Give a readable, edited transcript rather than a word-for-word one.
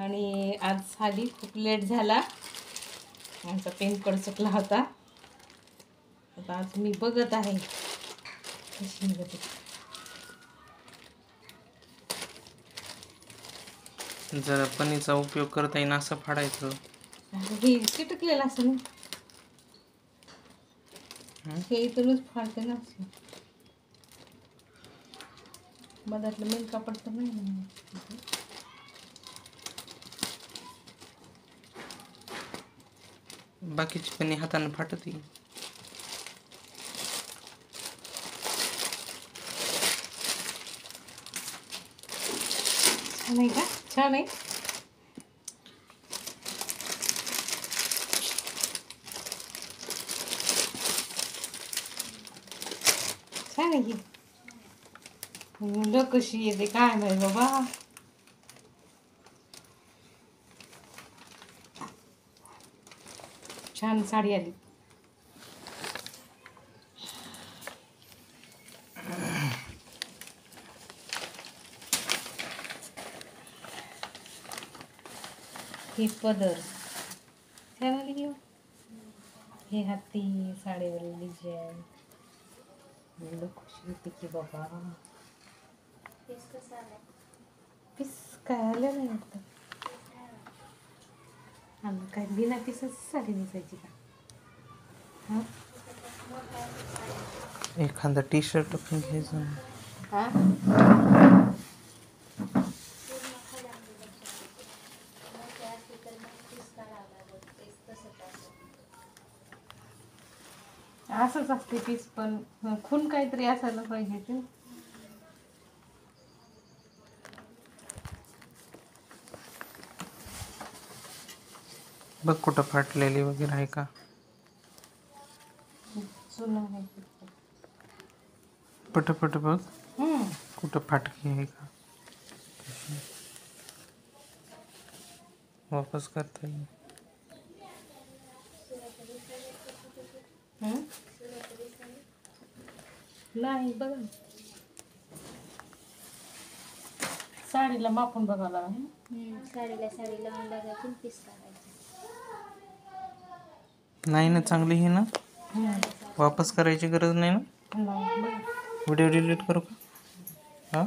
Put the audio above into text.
आणि आज साडी खूप लेट झाला. आमचा पेन कड सुटला होता. आता आज मी बघत आहे कशी निघते. जर पणीचा उपयोग करता येईल असं फाडायचं. हे चिटकलेलं असं ना, हे इथूनच फाडते ना असं. मधातलं मेन कापड तर नाही ना. बाकीची पण हाताने फाटत येईल. छान आहे का? छान आहे. छान आहे की. मुलं कशी येते काय माहिती बाबा. छान साडी आली. हे पदर छान आली घेऊ. हे हाती साडीवर डिझाईन. मुलं खुशी होते की बाबा. पीस काय आलं नाही वाटतं. आम्ही काय बिना पिसाची साडी नेसायची का? हां एखादा टी शर्ट पण घ्यायचं. असंच असते पीस पण खून काहीतरी असायला पाहिजे ते. बघ कुठं फाटलेली वगैरे आहे का. जुनं आहे. पट बघ कुठं फाटकी आहे का. वापस करता येईल. नाही बघा साडीला मापून बघावं लागेल. साडीला साडी लावून बघायची पीस काढायचं. नाही ना चांगली ही ना. वापस करायची गरज नाही ना. नाही बघा. व्हिडिओ डिलीट करू का. हां